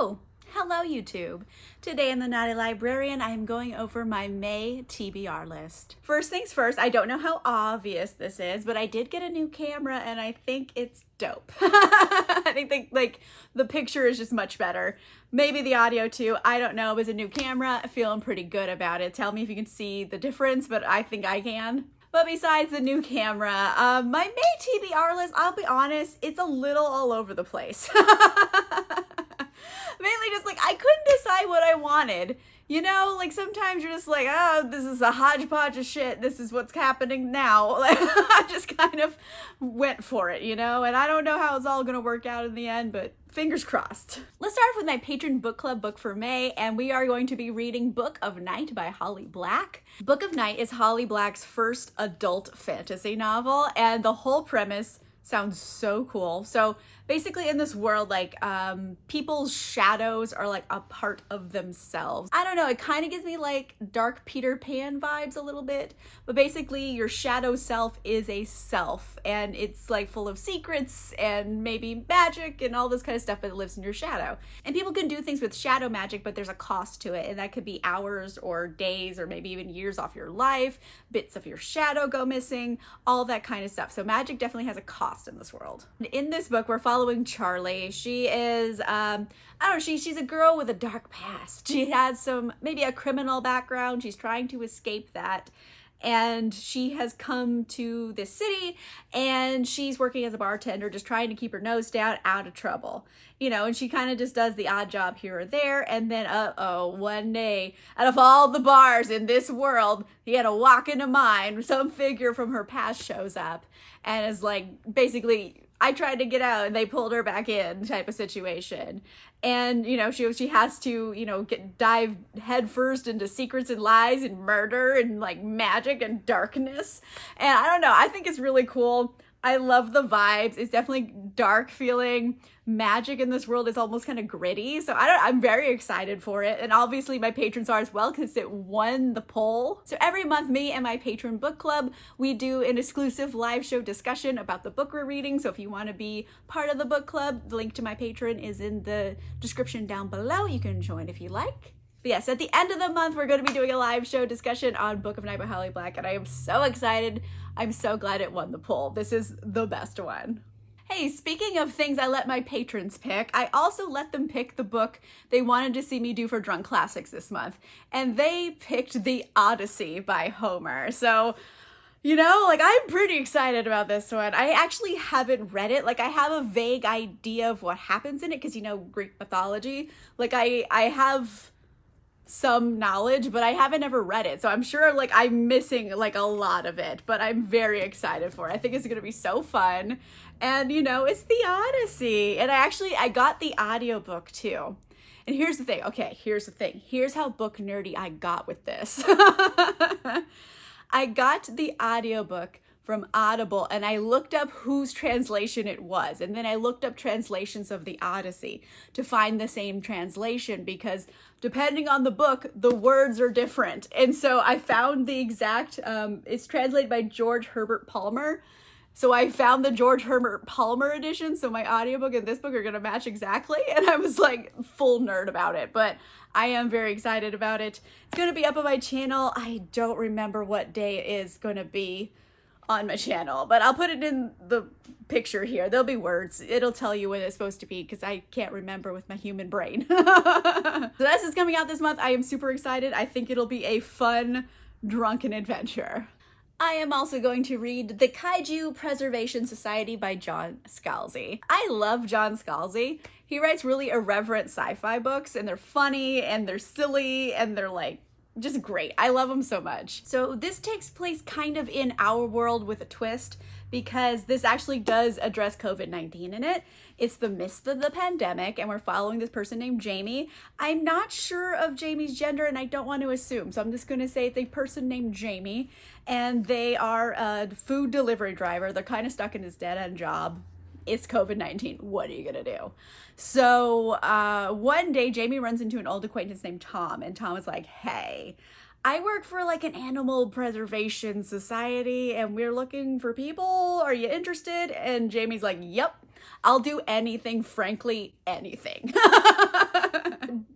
Oh, hello YouTube. Today in the Naughty Librarian, I am going over my May TBR list. First things first, I don't know how obvious this is, but I did get a new camera and I think it's dope. I think the picture is just much better. Maybe the audio too, I don't know. It was a new camera, feeling pretty good about it. Tell me if you can see the difference, but I think I can. But besides the new camera, my May TBR list, I'll be honest, it's a little all over the place. Mainly just like, I couldn't decide what I wanted. You know, like sometimes you're just like, oh, this is a hodgepodge of shit. This is what's happening now. Like, I just kind of went for it, you know? And I don't know how it's all going to work out in the end, but fingers crossed. Let's start with my patron book club book for May, and we are going to be reading Book of Night by Holly Black. Book of Night is Holly Black's first adult fantasy novel, and the whole premise sounds so cool. So basically in this world, like people's shadows are like a part of themselves. I don't know, it kind of gives me like dark Peter Pan vibes a little bit, but basically your shadow self is a self and it's like full of secrets and maybe magic and all this kind of stuff, but it lives in your shadow. And people can do things with shadow magic, but there's a cost to it, and that could be hours or days or maybe even years off your life. Bits of your shadow go missing, all that kind of stuff. So magic definitely has a cost in this world. In this book, we're following Charlie. She is, I don't know, she's a girl with a dark past. She has maybe a criminal background. She's trying to escape that. And she has come to this city and she's working as a bartender, just trying to keep her nose down, out of trouble. You know, and she kind of just does the odd job here or there. And then, one day, out of all the bars in this world, he had to walk into mine. Some figure from her past shows up and is like, basically, I tried to get out and they pulled her back in type of situation. And, you know, she has to, you know, dive headfirst into secrets and lies and murder and like magic and darkness. And I don't know, I think it's really cool. I love the vibes. It's definitely dark feeling. Magic in this world is almost kind of gritty. So I'm very excited for it. And obviously my patrons are as well because it won the poll. So every month, me and my patron book club, we do an exclusive live show discussion about the book we're reading. So if you want to be part of the book club, the link to my patron is in the description down below. You can join if you like. But yes, at the end of the month, we're going to be doing a live show discussion on Book of Night by Holly Black, and I am so excited. I'm so glad it won the poll. This is the best one. Hey, speaking of things I let my patrons pick, I also let them pick the book they wanted to see me do for Drunk Classics this month, and they picked The Odyssey by Homer. So, you know, like, I'm pretty excited about this one. I actually haven't read it. Like, I have a vague idea of what happens in it because, you know, Greek mythology. Like, I have some knowledge, but I haven't ever read it. So I'm sure like I'm missing like a lot of it, but I'm very excited for it. I think it's going to be so fun. And you know, it's the Odyssey. And I got the audiobook too. And here's the thing. Okay, here's the thing. Here's how book nerdy I got with this. I got the audiobook from Audible and I looked up whose translation it was. And then I looked up translations of the Odyssey to find the same translation because depending on the book, the words are different. And so I found the exact, it's translated by George Herbert Palmer. So I found the George Herbert Palmer edition. So my audiobook and this book are going to match exactly. And I was like full nerd about it, but I am very excited about it. It's going to be up on my channel. I don't remember what day it is going to be on my channel, but I'll put it in the picture here. There'll be words. It'll tell you when it's supposed to be because I can't remember with my human brain. So this is coming out this month. I am super excited. I think it'll be a fun, drunken adventure. I am also going to read The Kaiju Preservation Society by John Scalzi. I love John Scalzi. He writes really irreverent sci-fi books and they're funny and they're silly and they're like just great. I love them so much. So this takes place kind of in our world with a twist because this actually does address COVID-19 in it. It's the midst of the pandemic and we're following this person named Jamie. I'm not sure of Jamie's gender and I don't want to assume. So I'm just going to say it's a person named Jamie and they are a food delivery driver. They're kind of stuck in this dead-end job. It's COVID-19. What are you going to do? So one day, Jamie runs into an old acquaintance named Tom. And Tom is like, hey, I work for like an animal preservation society and we're looking for people. Are you interested? And Jamie's like, yep, I'll do anything, frankly, anything.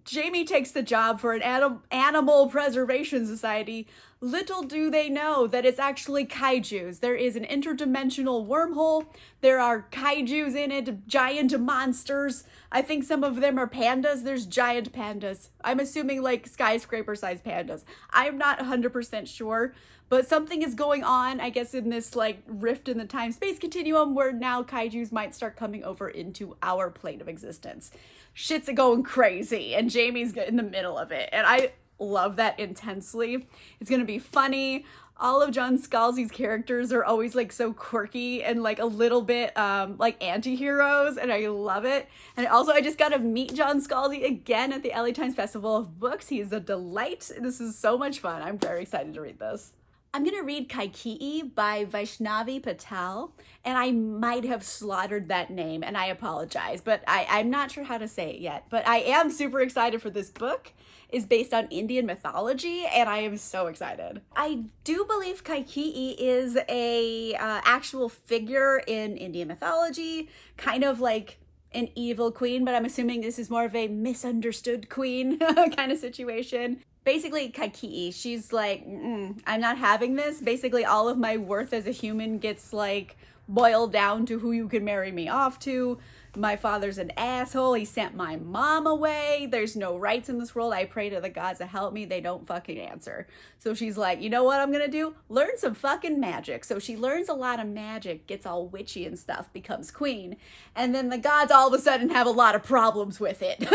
Jamie takes the job for an animal preservation society. Little do they know that it's actually kaijus. There is an interdimensional wormhole. There are kaijus in it, giant monsters. I think some of them are pandas. There's giant pandas. I'm assuming like skyscraper-sized pandas. I'm not 100% sure, but something is going on, I guess, in this like rift in the time-space continuum where now kaijus might start coming over into our plane of existence. Shit's going crazy, and Jamie's in the middle of it, and I love that intensely. It's gonna be funny. All of John Scalzi's characters are always like so quirky and like a little bit like anti-heroes, and I love it. And also I just got to meet John Scalzi again at the LA Times Festival of Books. He is a delight. This is so much fun. I'm very excited to read this. I'm going to read Kaiju by Vaishnavi Patel, and I might have slaughtered that name, and I apologize, but I'm not sure how to say it yet. But I am super excited for this book. It's based on Indian mythology, and I am so excited. I do believe Kaiju is a actual figure in Indian mythology, kind of like an evil queen, but I'm assuming this is more of a misunderstood queen kind of situation. Basically, Kaiju, she's like, I'm not having this. Basically, all of my worth as a human gets like boiled down to who you can marry me off to. My father's an asshole. He sent my mom away. There's no rights in this world. I pray to the gods to help me. They don't fucking answer. So she's like, you know what I'm gonna do? Learn some fucking magic. So she learns a lot of magic, gets all witchy and stuff, becomes queen. And then the gods all of a sudden have a lot of problems with it.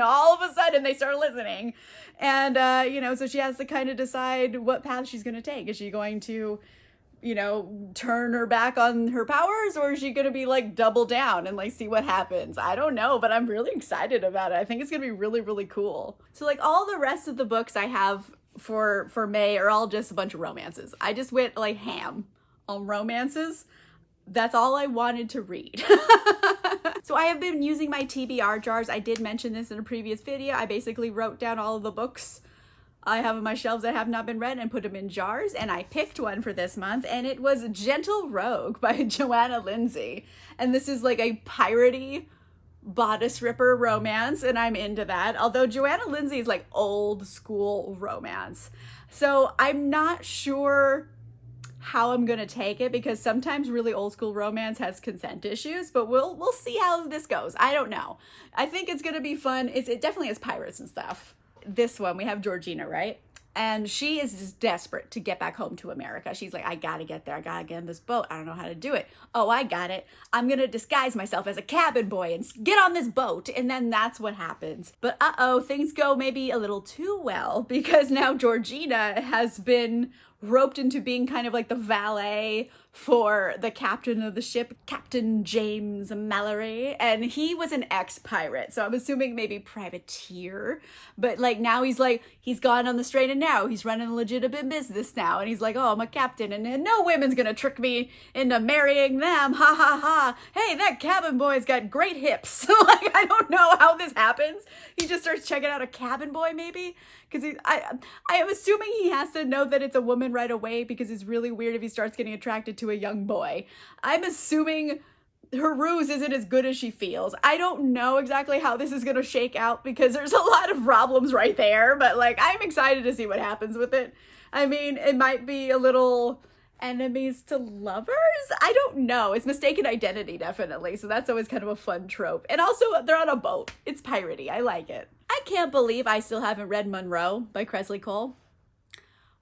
All of a sudden they start listening. And, so she has to kind of decide what path she's gonna take. Is she going to turn her back on her powers, or is she gonna be like double down and like see what happens? I don't know, but I'm really excited about it. I think it's gonna be really, really cool. So like all the rest of the books I have for May are all just a bunch of romances. I just went like ham on romances. That's all I wanted to read. So I have been using my TBR jars. I did mention this in a previous video. I basically wrote down all of the books I have on my shelves that have not been read and put them in jars, and I picked one for this month, and it was Gentle Rogue by Joanna Lindsey. And this is like a piratey bodice ripper romance, and I'm into that. Although Joanna Lindsey is like old school romance. So I'm not sure how I'm gonna take it, because sometimes really old school romance has consent issues, but we'll see how this goes. I don't know. I think it's gonna be fun. It definitely has pirates and stuff. This one, we have Georgina, right? And she is just desperate to get back home to America. She's like, I gotta get there. I gotta get in this boat. I don't know how to do it. Oh, I got it. I'm gonna disguise myself as a cabin boy and get on this boat. And then that's what happens. But things go maybe a little too well, because now Georgina has been roped into being kind of like the valet for the captain of the ship, Captain James Mallory, and he was an ex-pirate, so I'm assuming maybe privateer, but like now he's gone on the straight and narrow. He's running a legitimate business now, and he's like, oh, I'm a captain, and no women's gonna trick me into marrying them, ha ha ha. Hey, that cabin boy's got great hips. Like, I don't know how this happens. He just starts checking out a cabin boy, maybe, because I am assuming he has to know that it's a woman right away, because it's really weird if he starts getting attracted to a young boy. I'm assuming her ruse isn't as good as she feels. I don't know exactly how this is going to shake out, because there's a lot of problems right there, but like, I'm excited to see what happens with it. I mean, it might be a little enemies to lovers? I don't know. It's mistaken identity, definitely. So that's always kind of a fun trope. And also, they're on a boat. It's piratey. I like it. I can't believe I still haven't read Monroe by Kresley Cole.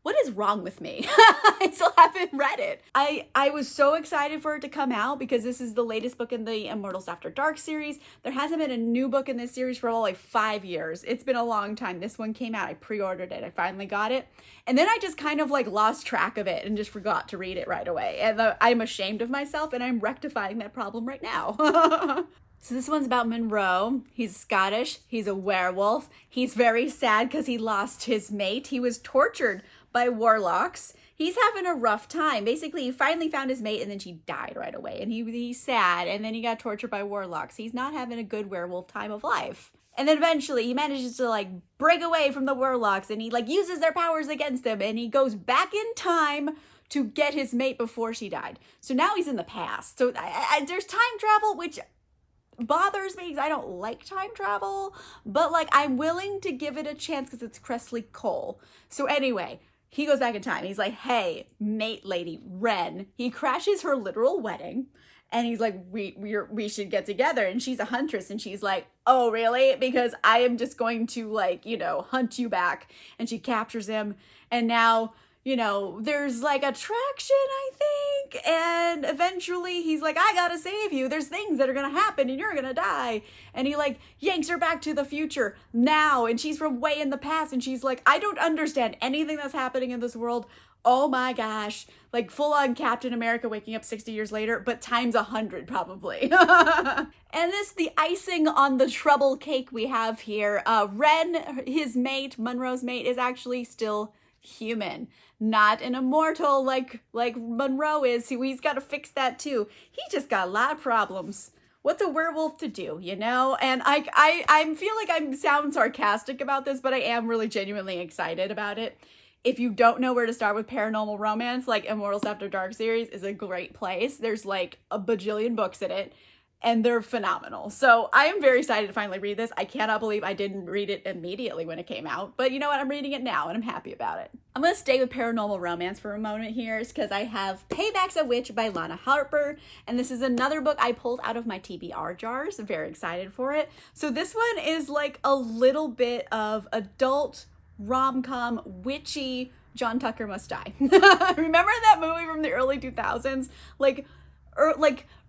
What is wrong with me? I still haven't read it. I was so excited for it to come out, because this is the latest book in the Immortals After Dark series. There hasn't been a new book in this series for like 5 years. It's been a long time. This one came out. I pre-ordered it. I finally got it. And then I just kind of like lost track of it and just forgot to read it right away. And I'm ashamed of myself, and I'm rectifying that problem right now. So this one's about Monroe. He's Scottish. He's a werewolf. He's very sad because he lost his mate. He was tortured by warlocks. He's having a rough time. Basically, he finally found his mate, and then she died right away. And he's sad, and then he got tortured by warlocks. He's not having a good werewolf time of life. And then eventually he manages to like break away from the warlocks, and he like uses their powers against them, and he goes back in time to get his mate before she died. So now he's in the past. So there's time travel, which bothers me because I don't like time travel, but like I'm willing to give it a chance because it's Cressley Cole. So anyway, he goes back in time. He's like, hey, mate lady, Ren. He crashes her literal wedding. And he's like, we should get together. And she's a huntress. And she's like, oh, really? Because I am just going to, like, you know, hunt you back. And she captures him. And now, you know, there's like attraction, I think. And eventually he's like, I gotta save you. There's things that are gonna happen and you're gonna die. And he like yanks her back to the future now. And she's from way in the past. And she's like, I don't understand anything that's happening in this world. Oh my gosh, like full on Captain America waking up 60 years later, but times 100 probably. And this, the icing on the trouble cake we have here. Ren, his mate, Monroe's mate, is actually still human, not an immortal like Monroe is. He's got to fix that too. He just got a lot of problems. What's a werewolf to do, you know? And I feel like I sound sarcastic about this, but I am really genuinely excited about it. If you don't know where to start with paranormal romance, like Immortals After Dark series is a great place. There's like a bajillion books in it, and they're phenomenal. So I am very excited to finally read this. I cannot believe I didn't read it immediately when it came out, but you know what? I'm reading it now, and I'm happy about it. I'm going to stay with paranormal romance for a moment here, because I have Paybacks, a Witch by Lana Harper, and this is another book I pulled out of my TBR jars. I'm very excited for it. So this one is like a little bit of adult rom-com witchy John Tucker Must Die. Remember that movie from the early 2000s? Like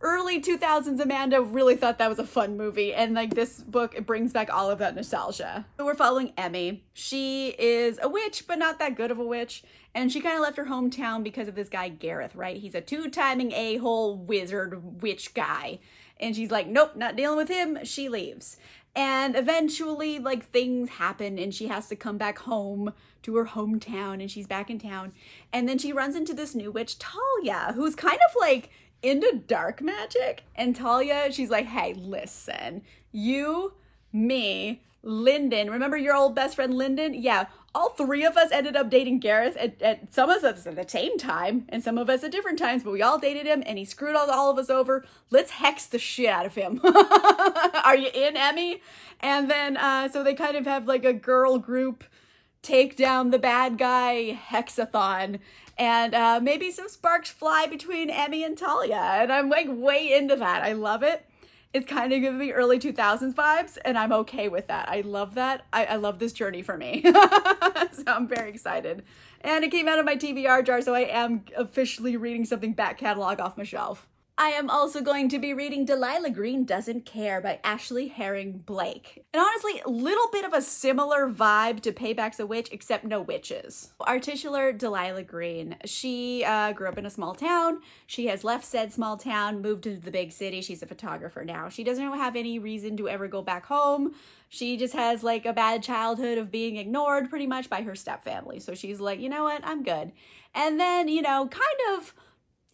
early 2000s Amanda really thought that was a fun movie, and like this book, it brings back all of that nostalgia. So we're following Emmy. She is a witch, but not that good of a witch, and she kind of left her hometown because of this guy Gareth, right? He's a two-timing a-hole wizard witch guy, and she's like, nope, not dealing with him. She leaves. And eventually, like, things happen and she has to come back home to her hometown, and she's back in town. And then she runs into this new witch, Talia, who's kind of like into dark magic. And Talia, she's like, hey, listen, you, me, Lyndon, remember your old best friend Lyndon? Yeah, all three of us ended up dating Gareth at some of us at the same time and some of us at different times, but we all dated him and he screwed all of us over. Let's hex the shit out of him. Are you in, Emmy? And then so they kind of have like a girl group take down the bad guy hexathon, and maybe some sparks fly between Emmy and Talia, and I'm like way into that. I love it. It's kind of giving me early 2000s vibes, and I'm okay with that. I love that. I love this journey for me. So I'm very excited. And it came out of my TBR jar, so I am officially reading something back catalog off my shelf. I am also going to be reading Delilah Green Doesn't Care by Ashley Herring Blake. And honestly, a little bit of a similar vibe to Paybacks, a Witch, except no witches. Our titular Delilah Green, she grew up in a small town. She has left said small town, moved to the big city. She's a photographer now. She doesn't have any reason to ever go back home. She just has like a bad childhood of being ignored pretty much by her stepfamily. So she's like, you know what, I'm good. And then, you know, kind of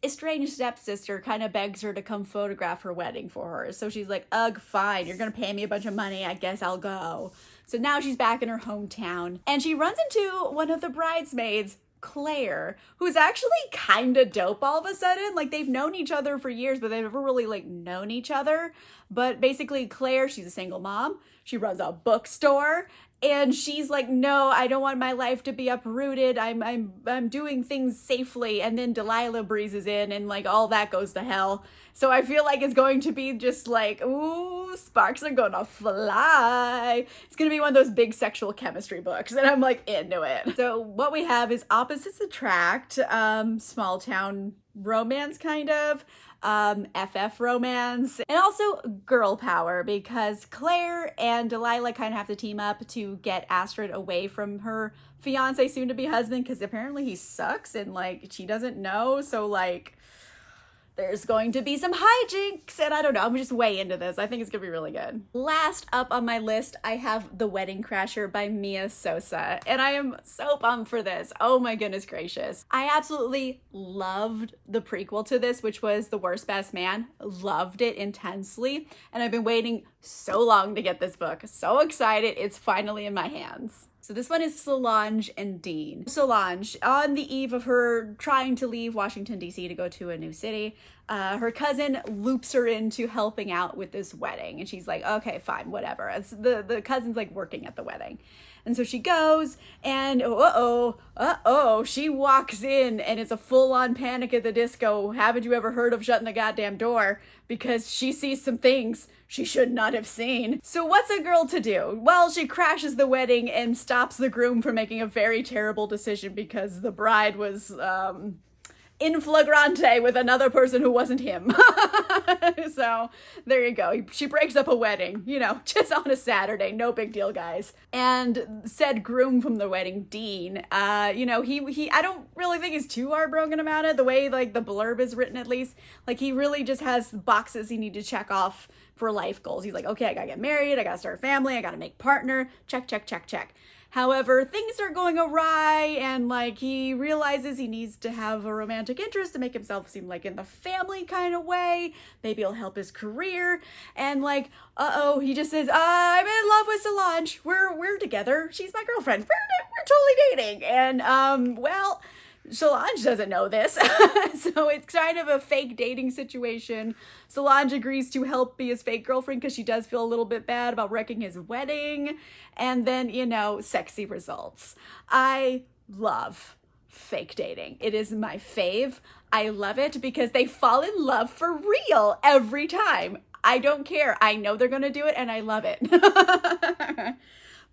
estranged stepsister kind of begs her to come photograph her wedding for her. So she's like, ugh, fine, you're gonna pay me a bunch of money, I guess I'll go. So now she's back in her hometown, and she runs into one of the bridesmaids, Claire, who's actually kind of dope all of a sudden. Like, they've known each other for years, but they've never really like known each other. But basically Claire, she's a single mom. She runs a bookstore, and she's like, no, I don't want my life to be uprooted. I'm doing things safely. And then Delilah breezes in, and like all that goes to hell. So I feel like it's going to be just like, ooh, sparks are gonna fly. It's gonna be one of those big sexual chemistry books, and I'm like into it. So what we have is opposites attract, small town romance kind of, FF romance, and also girl power, because Claire and Delilah kind of have to team up to get Astrid away from her fiance, soon to be husband, because apparently he sucks and like she doesn't know. So like there's going to be some hijinks, and I don't know, I'm just way into this. I think it's gonna be really good. Last up on my list, I have The Wedding Crasher by Mia Sosa, and I am so pumped for this. Oh my goodness gracious. I absolutely loved the prequel to this, which was The Worst Best Man. Loved it intensely, and I've been waiting so long to get this book. So excited, it's finally in my hands. So this one is Solange and Dean. Solange, on the eve of her trying to leave Washington, D.C. to go to a new city, her cousin loops her into helping out with this wedding. And she's like, okay, fine, whatever. It's the cousin's like working at the wedding. And so she goes and she walks in and it's a full-on Panic at the Disco. Haven't you ever heard of shutting the goddamn door? Because she sees some things she should not have seen. So what's a girl to do? Well, she crashes the wedding and stops the groom from making a very terrible decision because the bride was, in flagrante with another person who wasn't him. So there you go. She breaks up a wedding, you know, just on a Saturday. No big deal, guys. And said groom from the wedding, Dean, you know, he I don't really think he's too heartbroken about it. The way like the blurb is written, at least, like he really just has boxes he need to check off for life goals. He's like, okay, I gotta get married. I gotta start a family. I gotta make partner. Check, check, check, check. However, things are going awry and like he realizes he needs to have a romantic interest to make himself seem like in the family kind of way. Maybe it'll help his career. And like, he just says, I'm in love with Solange. We're together. She's my girlfriend. We're totally dating. And well, Solange doesn't know this. So it's kind of a fake dating situation. Solange agrees to help be his fake girlfriend because she does feel a little bit bad about wrecking his wedding. And then, you know, sexy results. I love fake dating. It is my fave. I love it because they fall in love for real every time. I don't care. I know they're going to do it and I love it. But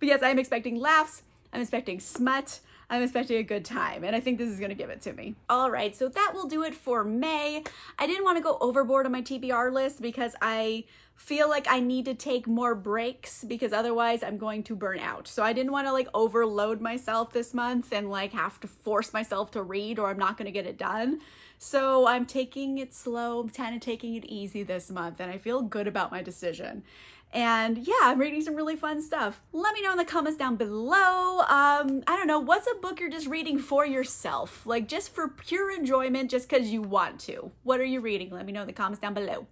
yes, I'm expecting laughs. I'm expecting smut. I'm expecting a good time, and I think this is going to give it to me. All right, so that will do it for May. I didn't want to go overboard on my TBR list because I feel like I need to take more breaks because otherwise I'm going to burn out. So I didn't want to like overload myself this month and like have to force myself to read or I'm not going to get it done. So I'm taking it slow, I'm kind of taking it easy this month, and I feel good about my decision. And yeah, I'm reading some really fun stuff. Let me know in the comments down below. I don't know, what's a book you're just reading for yourself? Like just for pure enjoyment, just because you want to. What are you reading? Let me know in the comments down below.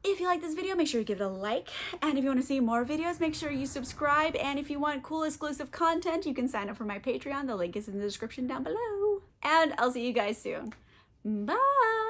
If you like this video, make sure you give it a like. And if you want to see more videos, make sure you subscribe. And if you want cool exclusive content, you can sign up for my Patreon. The link is in the description down below. And I'll see you guys soon. Bye!